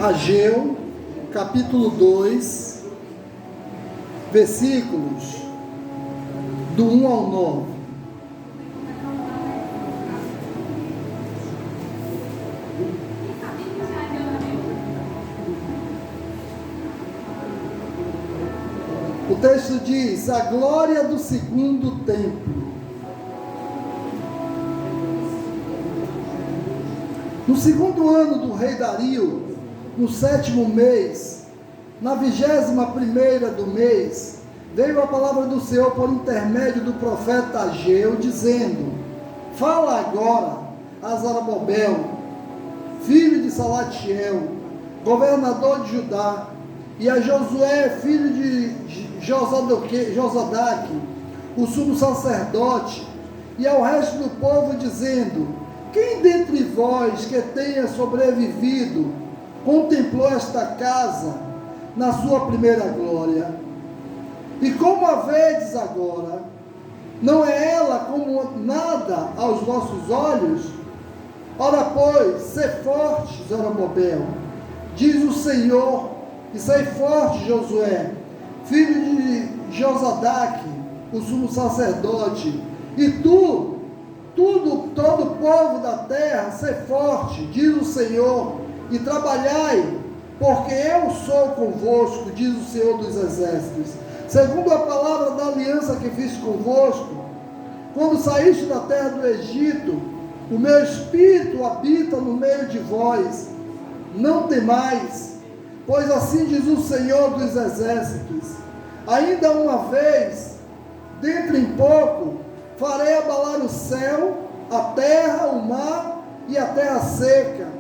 Ageu, capítulo 2, versículos do 1 ao 9. O texto diz: a glória do segundo templo. No segundo ano do rei Dario, no 7º mês, na 21ª do mês, veio a palavra do Senhor por intermédio do profeta Ageu, dizendo: fala agora a Zorobabel, filho de Salatiel, governador de Judá, e a Josué, filho de Josadaque, o sumo sacerdote, e ao resto do povo, dizendo: quem dentre vós que tenha sobrevivido contemplou esta casa na sua primeira glória? E como a vedes agora, não é ela como nada aos vossos olhos? Ora, pois, sê forte, Zorobabel, diz o Senhor, e sei forte, Josué, filho de Josadaque, o sumo sacerdote, e todo o povo da terra, sê forte, diz o Senhor, e trabalhai, porque eu sou convosco, diz o Senhor dos exércitos, segundo a palavra da aliança que fiz convosco, quando saíste da terra do Egito. O meu espírito habita no meio de vós, não temais, pois assim diz o Senhor dos exércitos: ainda uma vez, dentro em pouco, farei abalar o céu, a terra, o mar e a terra seca.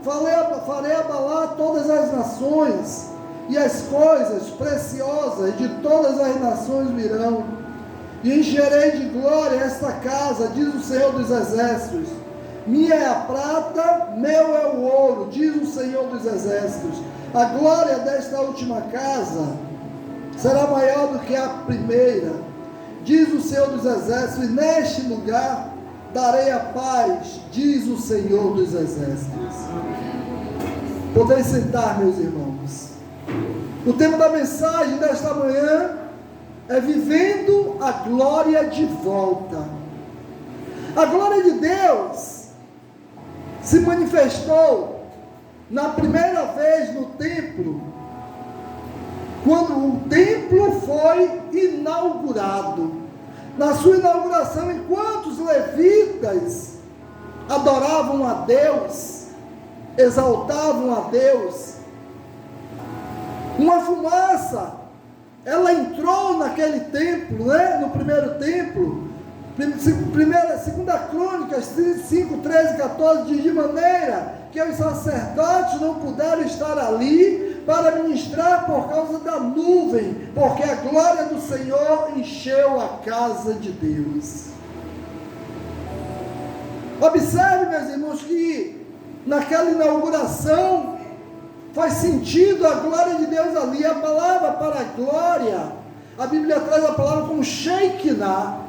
Farei abalar todas as nações, e as coisas preciosas de todas as nações virão. E encherei de glória esta casa, diz o Senhor dos exércitos. Minha é a prata, meu é o ouro, diz o Senhor dos exércitos. A glória desta última casa será maior do que a primeira, diz o Senhor dos exércitos, e neste lugar darei a paz, diz o Senhor dos exércitos. Podeis sentar, meus irmãos. O tema da mensagem desta manhã é vivendo a glória de volta. A glória de Deus se manifestou na primeira vez no templo, quando o templo foi inaugurado. Na sua inauguração, enquanto os levitas adoravam a Deus, exaltavam a Deus, uma fumaça, ela entrou naquele templo, no primeiro templo. Segunda Crônicas 5, 13, 14, diz: de maneira que os sacerdotes não puderam estar ali para ministrar por causa da nuvem, porque a glória do Senhor encheu a casa de Deus. Observe, meus irmãos, que naquela inauguração faz sentido a glória de Deus ali. A palavra para a glória, a Bíblia traz a palavra como Shekinah,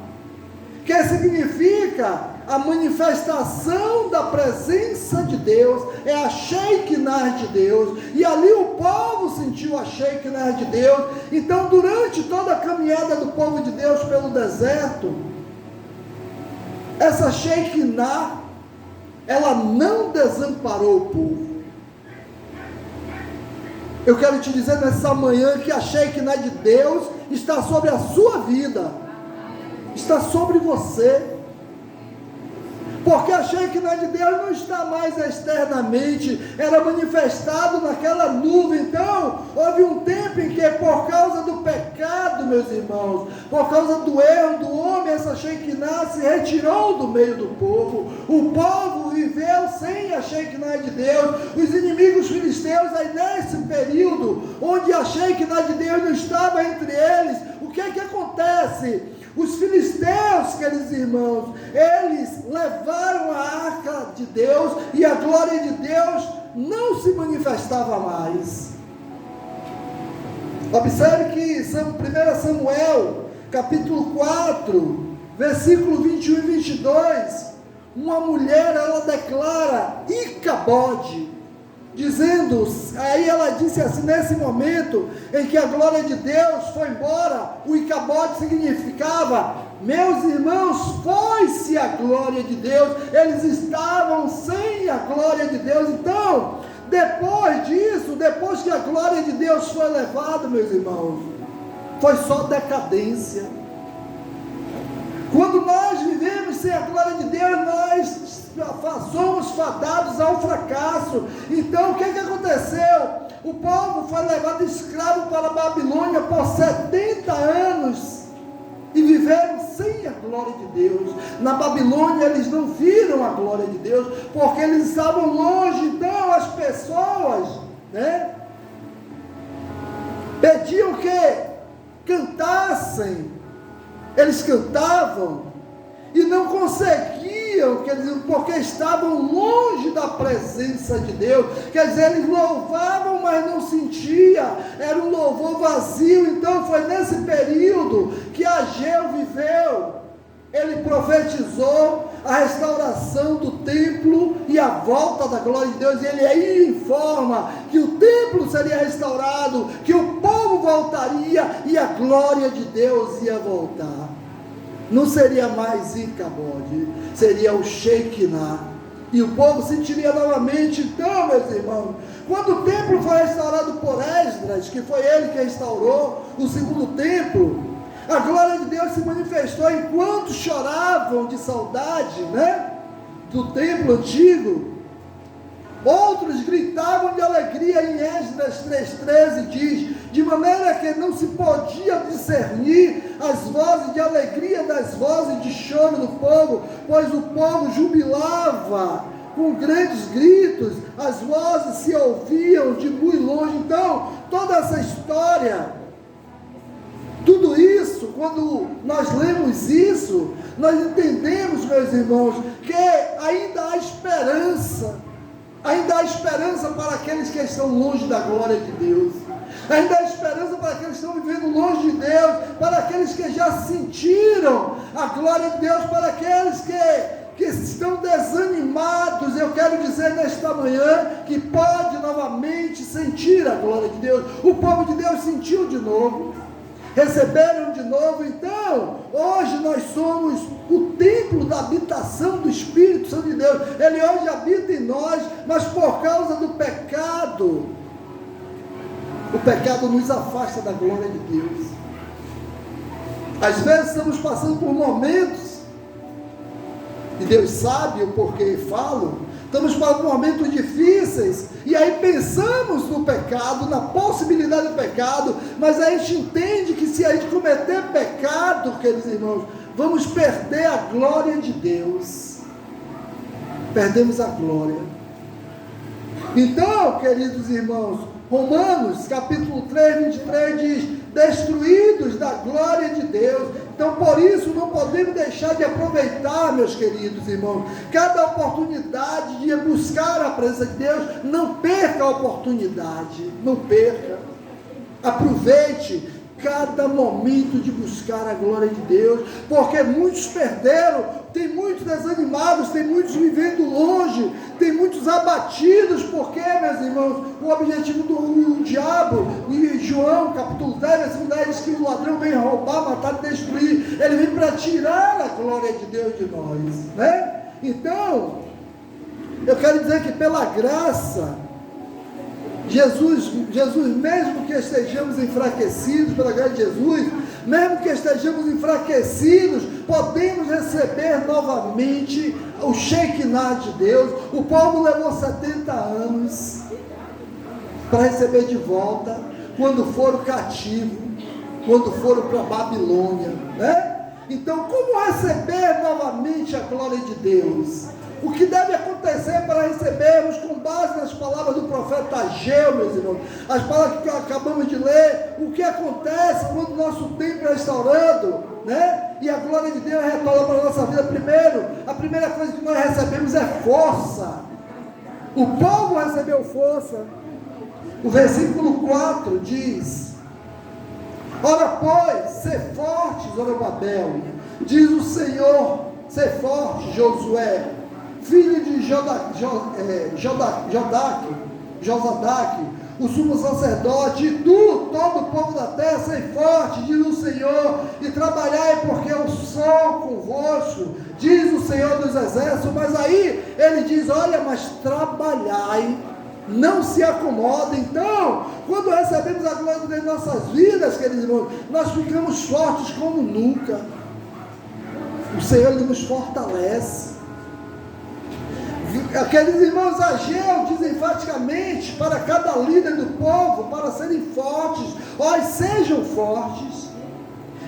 que significa a manifestação da presença de Deus, é a Shekinah de Deus, e ali o povo sentiu a Shekinah de Deus. Então, durante toda a caminhada do povo de Deus pelo deserto, essa Shekinah, ela não desamparou o povo. Eu quero te dizer nessa manhã que a Shekinah de Deus está sobre a sua vida, está sobre você, porque a Shekinah de Deus não está mais externamente, era manifestado naquela nuvem. Então, houve um tempo em que, por causa do pecado, meus irmãos, por causa do erro do homem, essa Shekinah se retirou do meio do povo. O povo viveu sem a Shekinah de Deus. Os inimigos filisteus, aí nesse período, onde a Shekinah de Deus não estava entre eles, o que é que acontece? Os filisteus, queridos irmãos, eles levaram a arca de Deus e a glória de Deus não se manifestava mais. Observe que 1 Samuel, capítulo 4, versículo 21 e 22, uma mulher, ela declara: Icabode, dizendo, aí ela disse assim, nesse momento em que a glória de Deus foi embora, o Icabode significava, meus irmãos, foi-se a glória de Deus, eles estavam sem a glória de Deus. Então, depois disso, depois que a glória de Deus foi levada, meus irmãos, foi só decadência. Quando nós vivemos sem a glória de Deus, nós somos fadados ao fracasso. Então o que aconteceu? O povo foi levado escravo para a Babilônia por 70 anos e viveram sem a glória de Deus. Na Babilônia eles não viram a glória de Deus, porque eles estavam longe. Então as pessoas, pediam que cantassem. Eles cantavam e não conseguiam, porque estavam longe da presença de Deus. Quer dizer, eles louvavam, mas não sentiam, era um louvor vazio. Então foi nesse período que Ageu viveu. Ele profetizou a restauração do templo e a volta da glória de Deus. E ele aí informa que o templo seria restaurado, que o povo voltaria e a glória de Deus ia voltar. Não seria mais Icabode, seria o Shekinah. E o povo sentiria novamente. Então, meus irmãos, quando o templo foi restaurado por Esdras, que foi ele que restaurou o segundo templo, a glória de Deus se manifestou enquanto choravam de saudade, do templo antigo. Outros gritavam de alegria. Em Esdras 3,13 diz, de maneira que não se podia discernir as vozes de alegria das vozes de choro do povo, pois o povo jubilava com grandes gritos, as vozes se ouviam de muito longe. Então, toda essa história, tudo isso, quando nós lemos isso, nós entendemos, meus irmãos, que ainda há esperança. Ainda há esperança para aqueles que estão longe da glória de Deus. Ainda há esperança para aqueles que estão vivendo longe de Deus, para aqueles que já sentiram a glória de Deus, para aqueles que estão desanimados. Eu quero dizer nesta manhã que pode novamente sentir a glória de Deus. O povo de Deus sentiu de novo, receberam de novo. Então, hoje nós somos o templo da habitação do Espírito Santo de Deus. Ele hoje habita em nós, mas por causa do pecado, o pecado nos afasta da glória de Deus. Às vezes estamos passando por momentos, e Deus sabe o porquê falo, estamos passando por momentos difíceis, e aí pensamos no pecado, na possibilidade do pecado, mas a gente entende que se a gente cometer pecado, queridos irmãos, vamos perder a glória de Deus. Perdemos a glória. Então, queridos irmãos, Romanos capítulo 3, 23 diz, destruídos da glória de Deus. Então, por isso, não podemos deixar de aproveitar, meus queridos irmãos, cada oportunidade de buscar a presença de Deus. Não perca a oportunidade, não perca, aproveite cada momento de buscar a glória de Deus, porque muitos perderam, tem muitos desanimados, tem muitos vivendo longe, tem muitos abatidos, porque, meus irmãos, o objetivo do diabo, em João capítulo 10, versículo 10, diz que o ladrão vem roubar, matar e destruir. Ele vem para tirar a glória de Deus de nós, Então, eu quero dizer que pela graça, Jesus, mesmo que estejamos enfraquecidos pela graça de Jesus, mesmo que estejamos enfraquecidos, podemos receber novamente o Shekinah de Deus. O povo levou 70 anos para receber de volta, quando foram cativos, quando foram para a Babilônia, Então, como receber novamente a glória de Deus? O que deve acontecer para recebermos, com base nas palavras do profeta Ageu, meus irmãos, as palavras que acabamos de ler, o que acontece quando o nosso templo é restaurado, e a glória de Deus retorna para a nossa vida. Primeiro, a primeira coisa que nós recebemos é força. O povo recebeu força. O versículo 4 diz, ora pois, sê forte, Zorobabel, diz o Senhor, sê forte, Josué, filho de Jodaque, Josadaque, o sumo sacerdote, e tu, todo o povo da terra, sei forte, diz o Senhor, e trabalhai, porque eu sou convosco, diz o Senhor dos exércitos. Mas aí ele diz: olha, mas trabalhai, não se acomodem. Então, quando recebemos a glória de Deus em nossas vidas, queridos irmãos, nós ficamos fortes como nunca. O Senhor, Ele nos fortalece. Aqueles irmãos, Ageu diz enfaticamente para cada líder do povo, para serem fortes, ó, sejam fortes.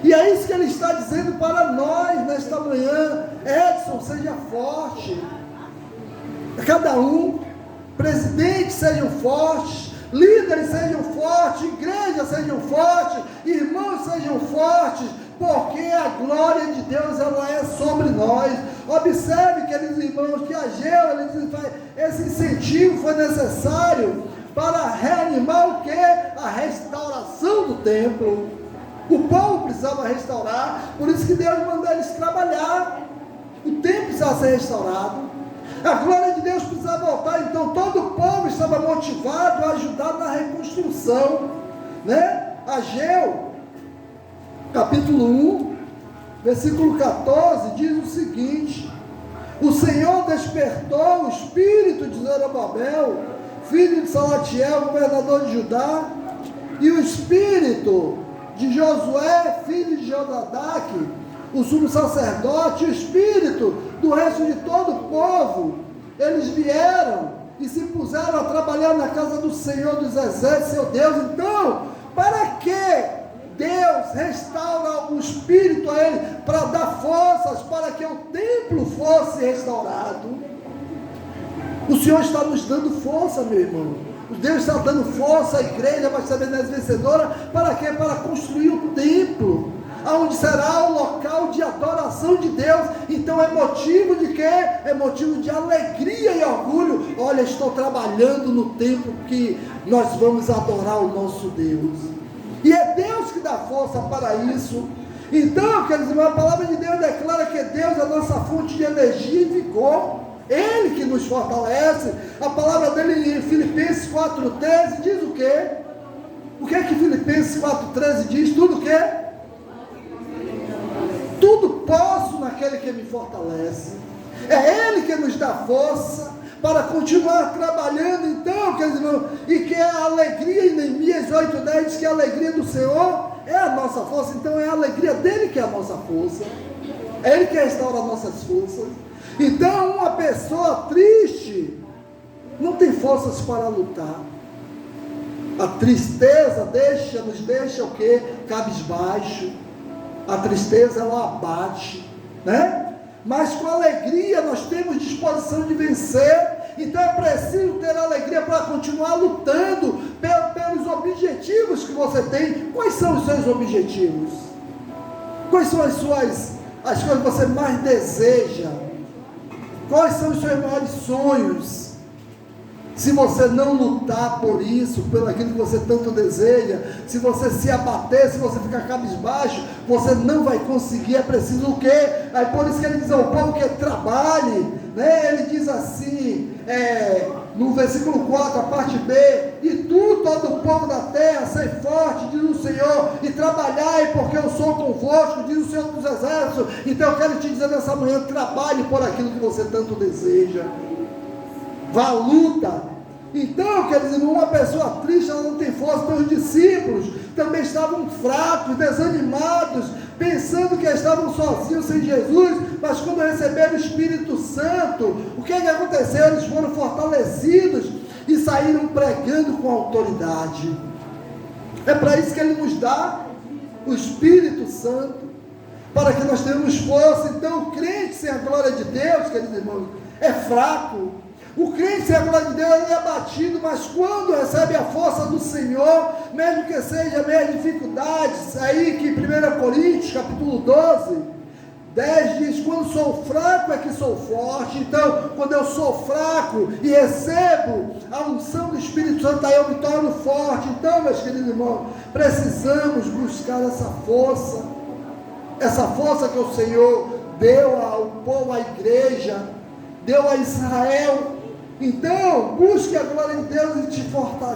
E é isso que ele está dizendo para nós nesta manhã. Edson, seja forte. Cada um, presidentes sejam fortes, líderes sejam fortes, igrejas sejam fortes, irmãos sejam fortes, porque a glória de Deus, ela é sobre nós. Observe, queridos irmãos, que Ageu, ele diz, esse incentivo foi necessário para reanimar o que? A restauração do templo. O povo precisava restaurar, por isso que Deus mandou eles trabalhar. O templo precisava ser restaurado, a glória de Deus precisava voltar. Então todo o povo estava motivado a ajudar na reconstrução, né? Ageu, capítulo 1, versículo 14, diz o seguinte: o Senhor despertou o espírito de Zorobabel, filho de Salatiel, governador de Judá, e o espírito de Josué, filho de Josadaque, o sumo sacerdote, e o espírito do resto de todo o povo. Eles vieram e se puseram a trabalhar na casa do Senhor dos exércitos, seu Deus. Então, para que Deus restaura o espírito a ele? Para dar forças para que o templo fosse restaurado. O Senhor está nos dando força, meu irmão. Deus está dando força à igreja para ser vencedora. Para quê? Para construir o templo, onde será o local de adoração de Deus. Então é motivo de quê? É motivo de alegria e orgulho. Olha, estou trabalhando no templo que nós vamos adorar o nosso Deus. E é Deus que dá força para isso. Então, queridos irmãos, a palavra de Deus declara que Deus é a nossa fonte de energia e vigor. Ele que nos fortalece. A palavra dele em Filipenses 4,13 diz o quê? O que é que Filipenses 4,13 diz? Tudo o quê? Tudo posso naquele que me fortalece. É Ele que nos dá força para continuar trabalhando. Então, queridos irmãos, e que a alegria, em Neemias 8,10 diz que a alegria do Senhor é a nossa força. Então é a alegria dele que é a nossa força. É Ele que restaura as nossas forças. Então uma pessoa triste não tem forças para lutar. A tristeza nos deixa o quê? Cabisbaixo. A tristeza, ela abate, né? Mas com alegria nós temos disposição de vencer. Então é preciso ter alegria para continuar lutando pelos objetivos que você tem. Quais são os seus objetivos? Quais são as coisas que você mais deseja? Quais são os seus maiores sonhos? Se você não lutar por isso, pelo aquilo que você tanto deseja, se você se abater, se você ficar cabisbaixo, você não vai conseguir. É preciso o quê? Aí por isso que ele diz ao povo que trabalhe, né? Ele diz assim, no versículo 4, a parte B: e tu, todo o povo da terra, sei forte, diz o Senhor, e trabalhai, porque eu sou convosco, diz o Senhor dos exércitos. Então eu quero te dizer nessa manhã: trabalhe por aquilo que você tanto deseja. Vá à luta. Então, queridos irmãos, uma pessoa triste, ela não tem força. Então os discípulos também estavam fracos, desanimados, pensando que estavam sozinhos sem Jesus. Mas quando receberam o Espírito Santo, o que aconteceu? Eles foram fortalecidos e saíram pregando com autoridade. É para isso que Ele nos dá o Espírito Santo, para que nós tenhamos força. Então o crente sem a glória de Deus, queridos irmãos, é fraco. O crente sem a glória de Deus é abatido, mas quando recebe a força do Senhor, mesmo que seja meio dificuldades, aí que 1 Coríntios capítulo 12, 10 diz: quando sou fraco é que sou forte. Então, quando eu sou fraco e recebo a unção do Espírito Santo, aí eu me torno forte. Então, meus queridos irmãos, precisamos buscar essa força que o Senhor deu ao povo, à igreja, deu a Israel. Então, busque a glória de Deus e te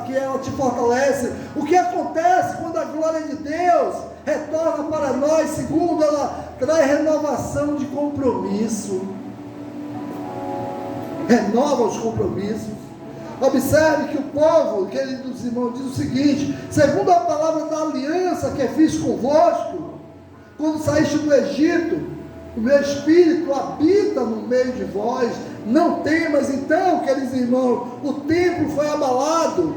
que ela te fortalece. O que acontece quando a glória de Deus retorna para nós? Segundo, ela traz renovação de compromisso. Renova os compromissos. Observe que o povo, queridos irmãos, diz o seguinte: segundo a palavra da aliança que fiz convosco, quando saíste do Egito, o meu espírito habita no meio de vós, não temas. Então, queridos irmãos, o templo foi abalado,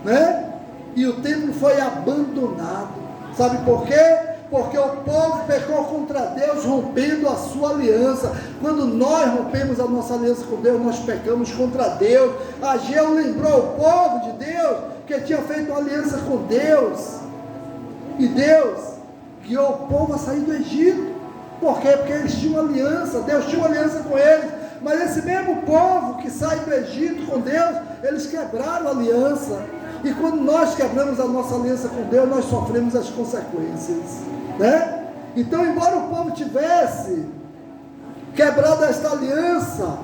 né? E o templo foi abandonado. Sabe por quê? Porque o povo pecou contra Deus, rompendo a sua aliança. Quando nós rompemos a nossa aliança com Deus, nós pecamos contra Deus. Ageu lembrou o povo de Deus, que tinha feito uma aliança com Deus, e Deus guiou o povo a sair do Egito. Por quê? Porque eles tinham aliança, Deus tinha uma aliança com eles. Mas esse mesmo povo que sai do Egito com Deus, eles quebraram a aliança. E quando nós quebramos a nossa aliança com Deus, nós sofremos as consequências, né? Então, embora o povo tivesse quebrado esta aliança,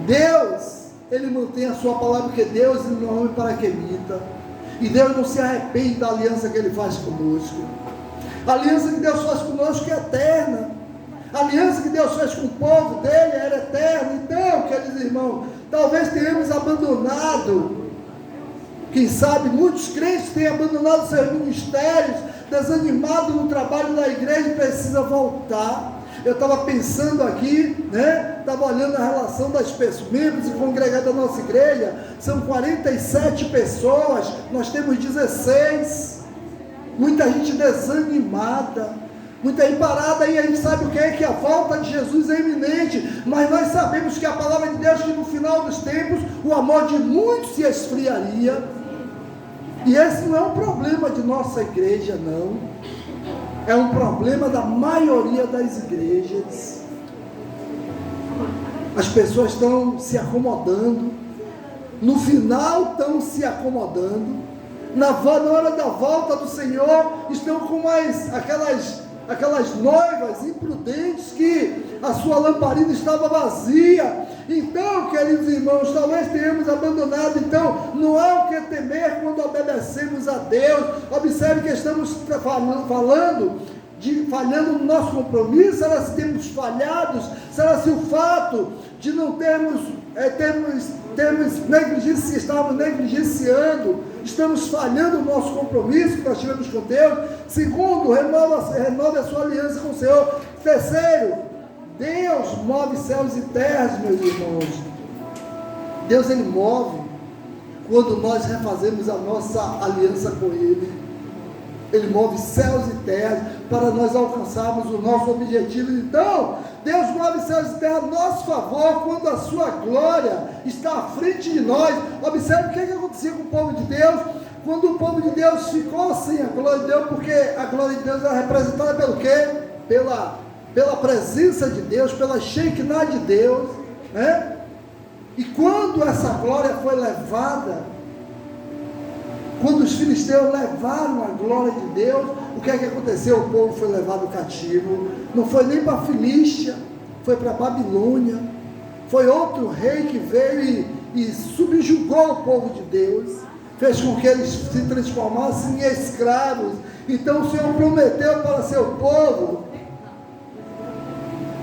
Deus, Ele mantém a sua palavra, porque Deus não é homem para que minta. E Deus não se arrepende da aliança que Ele faz conosco. A aliança que Deus faz conosco é eterna. A aliança que Deus fez com o povo dele era eterna. Então, queridos irmãos, talvez tenhamos abandonado. Quem sabe muitos crentes têm abandonado seus ministérios, desanimado no trabalho da igreja, e precisa voltar. Eu estava pensando aqui, né? Estava olhando a relação das pessoas, membros e congregados da nossa igreja. São 47 pessoas, nós temos 16. Muita gente desanimada, muita gente parada, e a gente sabe o que é, que a volta de Jesus é iminente, mas nós sabemos que a palavra de Deus, que no final dos tempos, o amor de muitos se esfriaria, e esse não é um problema de nossa igreja, não, é um problema da maioria das igrejas. As pessoas estão se acomodando, no final estão se acomodando, na hora da volta do Senhor, estão com aquelas noivas imprudentes que a sua lamparina estava vazia. Então, queridos irmãos, talvez tenhamos abandonado. Então, não há o que temer quando obedecemos a Deus. Observe que estamos falando falhando no nosso compromisso. Será se temos falhados? Será se o fato de não termos negligenciado, estamos negligenciando, estamos falhando o nosso compromisso que nós tivemos com Deus? Segundo, renove a sua aliança com o Senhor. Terceiro, Deus move céus e terras, meus irmãos. Deus, Ele move quando nós refazemos a nossa aliança com Ele. Ele move céus e terras para nós alcançarmos o nosso objetivo. Então, Deus move céus e terras a nosso favor quando a sua glória está à frente de nós. Observe o que acontecia com o povo de Deus, quando o povo de Deus ficou sem a glória de Deus, porque a glória de Deus era representada pelo quê? Pela presença de Deus, pela Shekinah de Deus, né? E quando essa glória foi levada, quando os filisteus levaram a glória de Deus, o que é que aconteceu? O povo foi levado cativo. Não foi nem para a Filístia, foi para a Babilônia. Foi outro rei que veio e subjugou o povo de Deus, fez com que eles se transformassem em escravos. Então o Senhor prometeu para seu povo,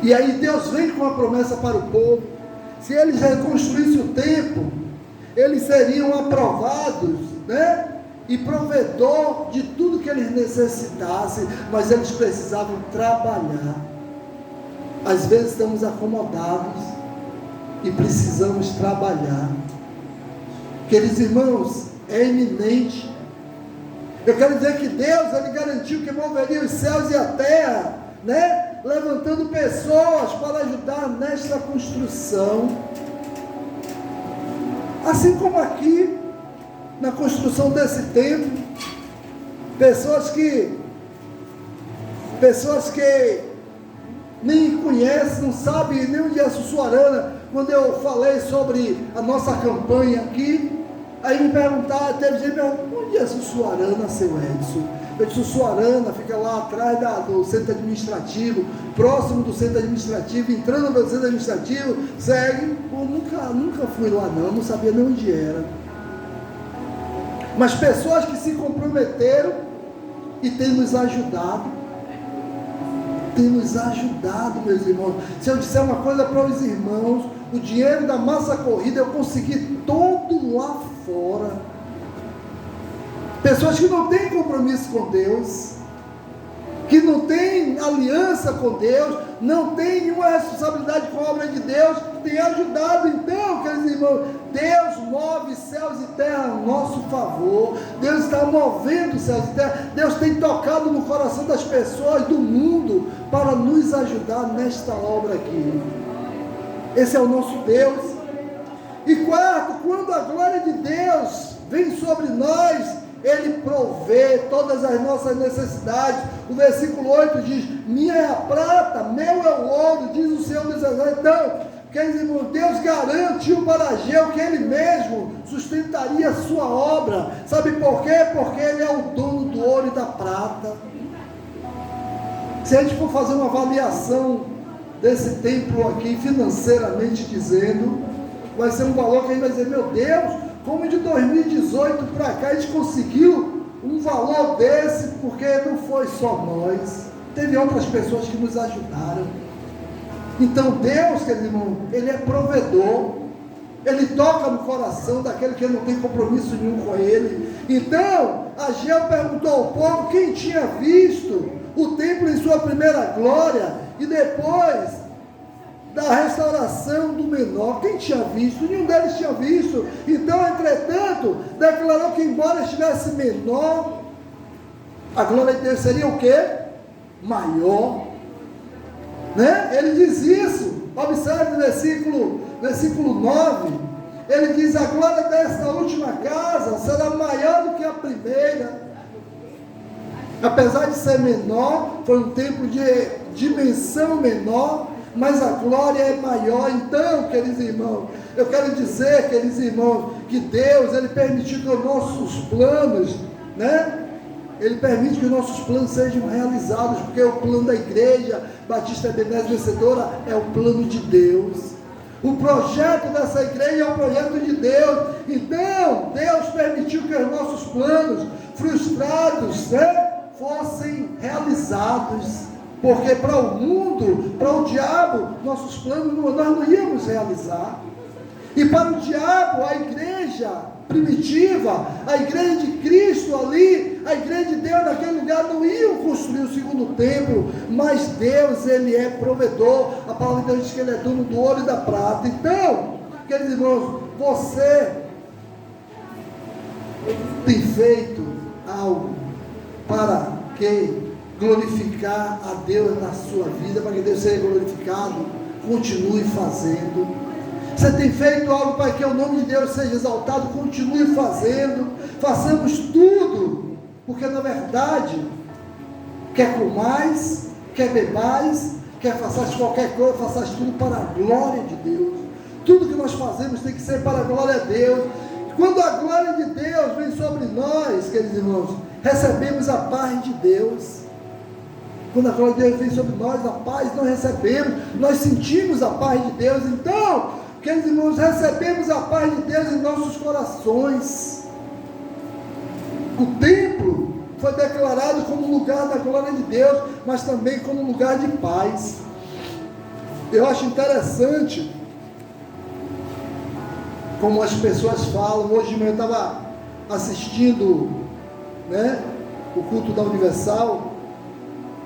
e aí Deus vem com uma promessa para o povo: se eles reconstruíssem o templo, eles seriam aprovados, né? E provedor de tudo que eles necessitassem, mas eles precisavam trabalhar. Às vezes estamos acomodados e precisamos trabalhar. Queridos irmãos, é iminente. Eu quero dizer que Deus, Ele garantiu que moveria os céus e a terra, né? Levantando pessoas para ajudar nesta construção. Assim como aqui, na construção desse templo, pessoas que nem conhecem, não sabem nem onde é Sussuarana. Quando eu falei sobre a nossa campanha aqui, aí me perguntaram, teve gente que perguntou: onde é Sussuarana, seu Edson? Eu disse: Sussuarana fica lá atrás do centro administrativo, próximo do centro administrativo, entrando no centro administrativo, segue. Pô, nunca fui lá não sabia nem onde era. mas pessoas que se comprometeram e têm nos ajudado. Tem nos ajudado, meus irmãos. Se eu disser uma coisa para os irmãos, o dinheiro da massa corrida eu consegui todo lá fora. Pessoas que não têm compromisso com Deus, que não têm aliança com Deus, não têm nenhuma responsabilidade com a obra de Deus, têm ajudado. Então, queridos irmãos, Deus move céus e terra a nosso favor. Deus está movendo céus e terra. Deus tem tocado no coração das pessoas do mundo para nos ajudar nesta obra aqui. Esse é o nosso Deus. E quarto, quando a glória de Deus vem sobre nós, Ele provê todas as nossas necessidades. O versículo 8 diz: minha é a prata, meu é o ouro, diz o Senhor dos Exércitos. Então, queridos irmãos, Deus garantiu para Ageu que Ele mesmo sustentaria a sua obra. Sabe por quê? Porque Ele é o dono do ouro e da prata. Se a gente for fazer uma avaliação desse templo aqui, financeiramente dizendo, vai ser um valor que a gente vai dizer: meu Deus, como de 2018 para cá a gente conseguiu um valor desse, porque não foi só nós, teve outras pessoas que nos ajudaram. Então Deus, querido irmão, Ele é provedor, Ele toca no coração daquele que não tem compromisso nenhum com Ele. Então Ageu perguntou ao povo quem tinha visto o templo em sua primeira glória e depois da restauração do menor. Quem tinha visto? Nenhum deles tinha visto. Então, entretanto, declarou que embora estivesse menor, a glória de Deus seria o quê? Maior. Né? Ele diz isso. Observe o versículo 9. Ele diz: a glória desta última casa será maior do que a primeira. Apesar de ser menor, foi um templo de dimensão menor, mas a glória é maior. Então, queridos irmãos, eu quero dizer, queridos irmãos, que Deus, Ele permitiu que os nossos planos, né? Ele permite que os nossos planos sejam realizados, porque o plano da Igreja Batista Ebenezer Vencedora é o plano de Deus. O projeto dessa igreja é um projeto de Deus. Então, Deus permitiu que os nossos planos frustrados, né, fossem realizados. Porque para o mundo, para o diabo, nossos planos nós não íamos realizar. E para o diabo, a igreja primitiva, a igreja de Cristo ali, a igreja de Deus naquele lugar, não iam construir o segundo templo. Mas Deus, Ele é provedor. A palavra de Deus diz que Ele é dono do ouro e da prata. Então, queridos irmãos, você tem feito algo para que glorificar a Deus na sua vida, para que Deus seja glorificado? Continue fazendo. Você tem feito algo para que o nome de Deus seja exaltado? Continue fazendo. Façamos tudo, porque na verdade, quer comais, quer bebais, quer façais qualquer coisa, façais tudo para a glória de Deus. Tudo que nós fazemos tem que ser para a glória de Deus. Quando a glória de Deus vem sobre nós, queridos irmãos, recebemos a paz de Deus. Quando a glória de Deus vem sobre nós, a paz nós recebemos, nós sentimos a paz de Deus. Então, queridos irmãos, recebemos a paz de Deus em nossos corações. O templo foi declarado como lugar da glória de Deus, mas também como lugar de paz. Eu acho interessante como as pessoas falam. Hoje de manhã eu estava assistindo, né, o culto da Universal,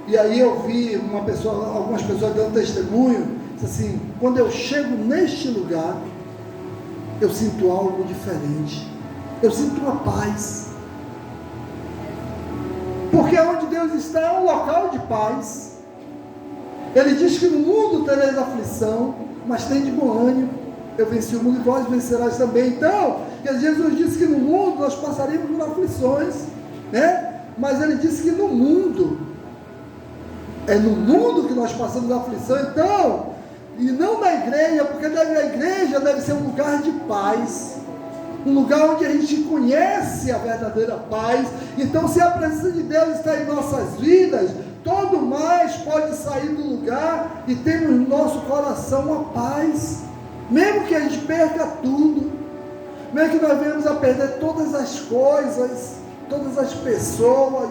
e aí eu vi algumas pessoas dando testemunho, disse assim: quando eu chego neste lugar, eu sinto algo diferente, eu sinto uma paz, porque onde Deus está é um local de paz. Ele diz que no mundo tereis aflição, mas tem de bom ânimo, eu venci o mundo e vós vencerás também. Então, Jesus disse que no mundo nós passaríamos por aflições, né? Mas Ele disse que no mundo, é no mundo que nós passamos aflição. Então, e não na igreja, porque a igreja deve ser um lugar de paz, um lugar onde a gente conhece a verdadeira paz. Então, se a presença de Deus está em nossas vidas, todo mais pode sair do lugar e temos no nosso coração a paz, mesmo que a gente perca tudo, Como é que nós viemos a perder todas as coisas, todas as pessoas,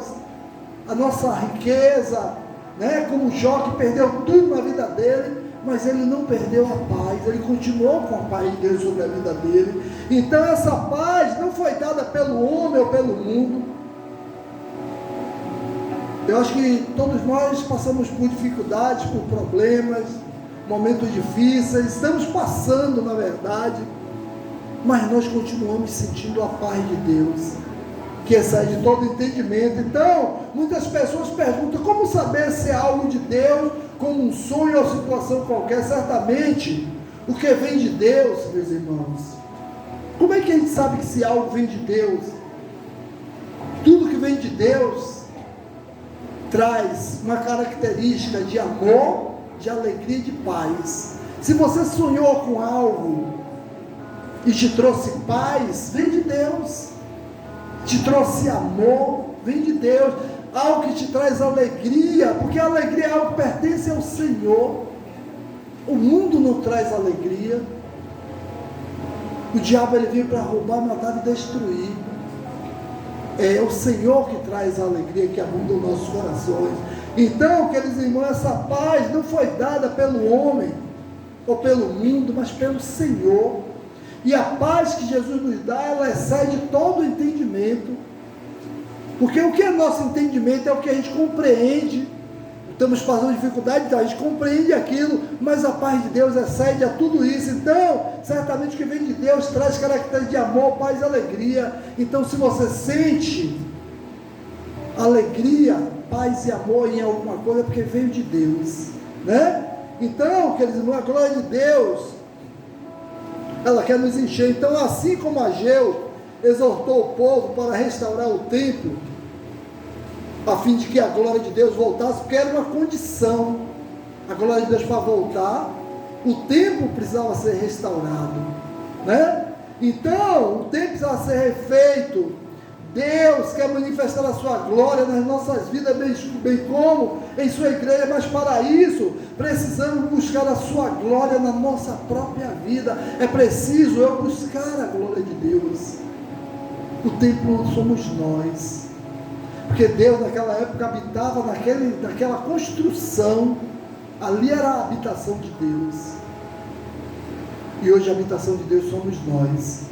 a nossa riqueza, né? Como Jó, que perdeu tudo na vida dele, mas ele não perdeu a paz, ele continuou com a paz de Deus sobre a vida dele. Então essa paz não foi dada pelo homem ou pelo mundo. Eu acho que todos nós passamos por dificuldades, por problemas, momentos difíceis, estamos passando, na verdade, mas nós continuamos sentindo a paz de Deus, que excede todo entendimento. Então, muitas pessoas perguntam, como saber se é algo de Deus, como um sonho ou situação qualquer? Certamente, o que vem de Deus, meus irmãos, como é que a gente sabe que se algo vem de Deus? Tudo que vem de Deus traz uma característica de amor, de alegria e de paz. Se você sonhou com algo e te trouxe paz, vem de Deus. Te trouxe amor, vem de Deus. Algo que te traz alegria, porque a alegria é algo que pertence ao Senhor. O mundo não traz alegria. O diabo, ele veio para roubar, matar e destruir. É o Senhor que traz a alegria que abunda nos nossos corações. Então, queridos irmãos, essa paz não foi dada pelo homem ou pelo mundo, mas pelo Senhor. E a paz que Jesus nos dá, ela excede todo o entendimento. Porque o que é nosso entendimento é o que a gente compreende. Estamos passando dificuldade, então a gente compreende aquilo, mas a paz de Deus excede a tudo isso. Então, certamente o que vem de Deus traz características de amor, paz e alegria. Então, se você sente alegria, paz e amor em alguma coisa, é porque veio de Deus, né? Então, queridos irmãos, a glória de Deus, ela quer nos encher. Então, assim como Ageu exortou o povo para restaurar o templo, a fim de que a glória de Deus voltasse, porque era uma condição, a glória de Deus para voltar, o templo precisava ser restaurado, né? Então, o templo precisava ser refeito. Deus quer manifestar a sua glória nas nossas vidas, bem como em sua igreja, mas para isso, precisamos buscar a sua glória na nossa própria vida. É preciso eu buscar a glória de Deus. O templo somos nós. Porque Deus naquela época habitava naquela construção, ali era a habitação de Deus, e hoje a habitação de Deus somos nós.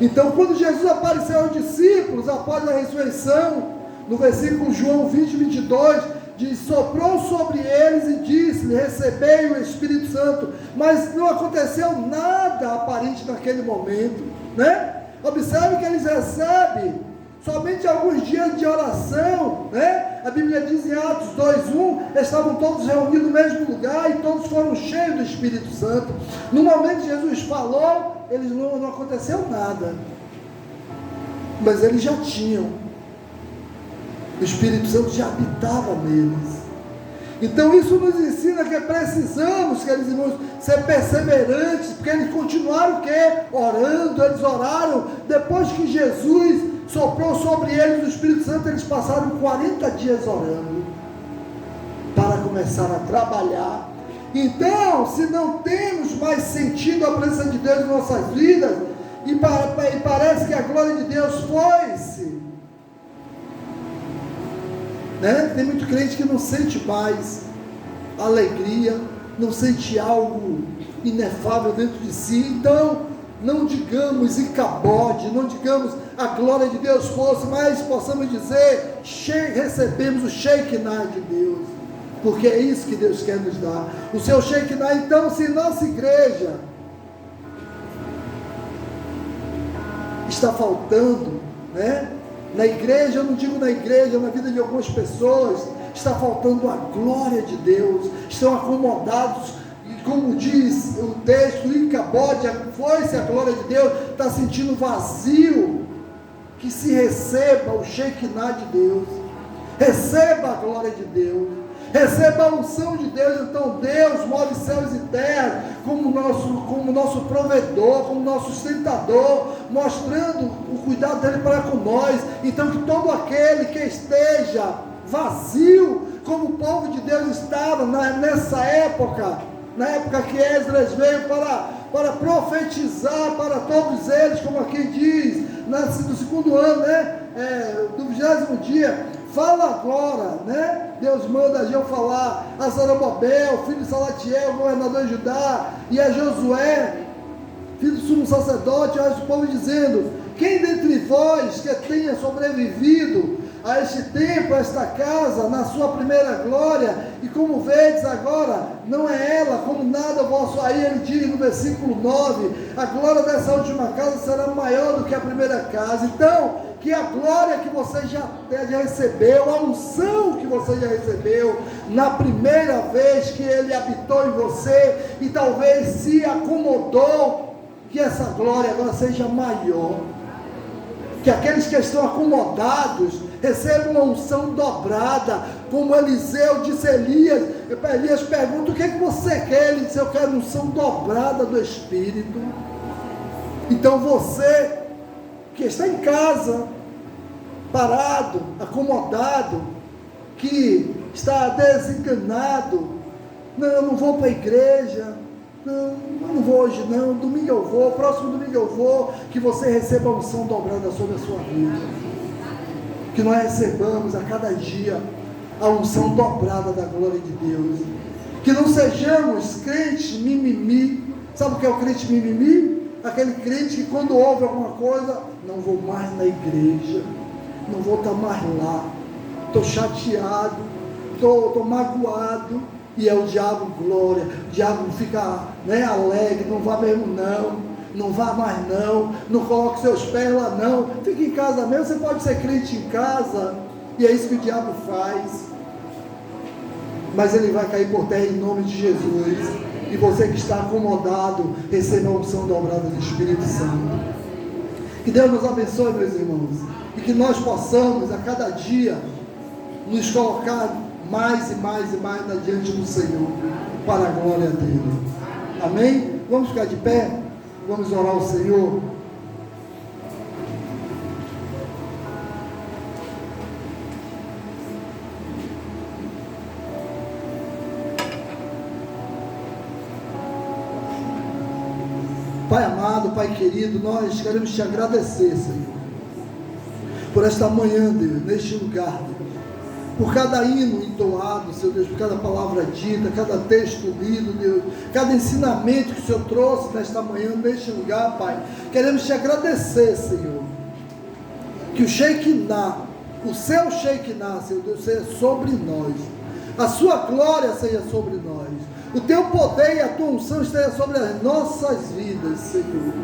Então, quando Jesus apareceu aos discípulos, após a ressurreição, no versículo João 20, 22, diz, soprou sobre eles e disse-lhe, recebei o Espírito Santo, mas não aconteceu nada aparente naquele momento, né? Observe que eles recebem somente alguns dias de oração, né? A Bíblia diz em Atos 2:1, estavam todos reunidos no mesmo lugar e todos foram cheios do Espírito Santo. No momento que Jesus falou, eles não aconteceu nada, mas eles já tinham, o Espírito Santo já habitava neles. Então isso nos ensina que precisamos, queridos irmãos, ser perseverantes, porque eles continuaram o quê? Orando. Eles oraram, depois que Jesus soprou sobre eles o Espírito Santo, eles passaram 40 dias orando, para começar a trabalhar. Então, se não temos mais sentido a presença de Deus em nossas vidas, e parece que a glória de Deus foi-se, né? Tem muito crente que não sente mais alegria, não sente algo inefável dentro de si. Então, não digamos Icabode, não digamos a glória de Deus fosse, mas possamos dizer, recebemos o Shekinah de Deus, porque é isso que Deus quer nos dar, o seu Shekinah. Então, se nossa igreja está faltando, né? Na igreja, eu não digo na igreja, na vida de algumas pessoas, está faltando a glória de Deus, estão acomodados, e como diz o texto, Icabode, foi-se a glória de Deus, está sentindo vazio. Que se receba o Shekinah de Deus, receba a glória de Deus, receba a unção de Deus. Então Deus move céus e terra como nosso provedor, como nosso sustentador, mostrando o cuidado dele para com nós. Então que todo aquele que esteja vazio, como o povo de Deus estava nessa época, na época que Esdras veio para para profetizar para todos eles, como aqui diz, no segundo ano, né? Do 20º dia, fala agora, né? Deus manda a Ageu falar a Zorobabel, filho de Salatiel, governador de Judá, e a Josué, filho do sumo sacerdote, ao povo dizendo: quem dentre vós que tenha sobrevivido a este tempo, a esta casa, na sua primeira glória, e como vedes agora, não é ela, como nada vosso. Aí ele diz no versículo 9, a glória dessa última casa será maior do que a primeira casa. Então, que a glória que você já recebeu, a unção que você já recebeu, na primeira vez que ele habitou em você, e talvez se acomodou, que essa glória agora seja maior. Que aqueles que estão acomodados recebam uma unção dobrada, como Eliseu disse a Elias. Elias pergunta: o que é que você quer? Ele disse: eu quero unção dobrada do Espírito. Então você que está em casa, parado, acomodado, que está desenganado, eu não vou para a igreja, não vou hoje não, domingo eu vou, próximo domingo eu vou, que você receba a unção dobrada sobre a sua vida, que nós recebamos a cada dia a unção dobrada da glória de Deus, que não sejamos crentes mimimi. Sabe o que é o crente mimimi? Aquele crente que quando ouve alguma coisa, não vou mais na igreja, não vou estar mais lá, estou chateado, estou magoado. E é o diabo, glória, o diabo fica, né, alegre: não vá mesmo não vá mais não coloque seus pés lá não, fique em casa mesmo. Você pode ser crente em casa, e é isso que o diabo faz, mas ele vai cair por terra em nome de Jesus. E você que está acomodado, receba a unção dobrada do Espírito Santo. Que Deus nos abençoe, meus irmãos, e que nós possamos a cada dia nos colocar mais e mais e mais diante do Senhor, para a glória dele. Amém? Vamos ficar de pé, vamos orar ao Senhor. Pai amado, Pai querido, nós queremos te agradecer, Senhor, por esta manhã, Deus, neste lugar, Deus, por cada hino entoado, Senhor Deus, por cada palavra dita, cada texto lido, Deus, cada ensinamento que o Senhor trouxe nesta manhã, neste lugar, Pai. Queremos te agradecer, Senhor, que o Shekinah, o seu Shekinah, Senhor Deus, seja sobre nós, a sua glória seja sobre nós, o teu poder e a tua unção esteja sobre as nossas vidas, Senhor.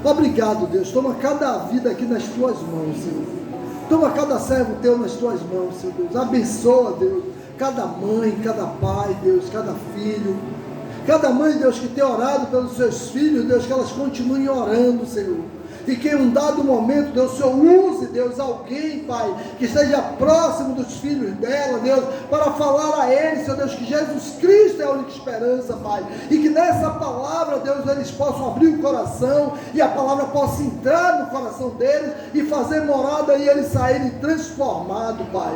Obrigado, Deus. Toma cada vida aqui nas tuas mãos, Senhor. Toma cada servo teu nas tuas mãos, Senhor Deus. Abençoa, Deus, cada mãe, cada pai, Deus, cada filho. Cada mãe, Deus, que tem orado pelos seus filhos, Deus, que elas continuem orando, Senhor. E que em um dado momento, Deus, o Senhor use, Deus, alguém, Pai, que esteja próximo dos filhos dela, Deus, para falar a eles, Senhor Deus, que Jesus Cristo é a única esperança, Pai. E que nessa palavra, Deus, eles possam abrir o coração e a palavra possa entrar no coração deles e fazer morada e eles saírem transformados, Pai.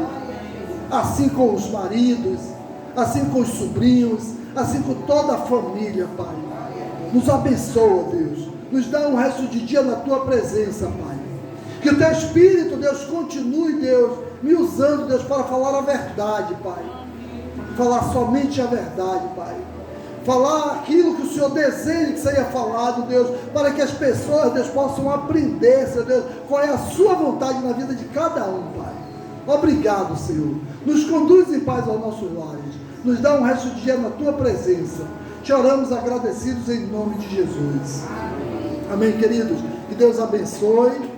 Assim com os maridos, assim com os sobrinhos, assim com toda a família, Pai. Nos abençoa, Deus. Nos dá um resto de dia na tua presença, Pai. Que o teu Espírito, Deus, continue, Deus, me usando, Deus, para falar a verdade, Pai. Falar somente a verdade, Pai. Falar aquilo que o Senhor deseja que seja falado, Deus, para que as pessoas, Deus, possam aprender, Senhor Deus, qual é a sua vontade na vida de cada um, Pai. Obrigado, Senhor. Nos conduz em paz aos nossos lares. Nos dá um resto de dia na tua presença. Te oramos agradecidos em nome de Jesus. Amém, queridos? Que Deus abençoe.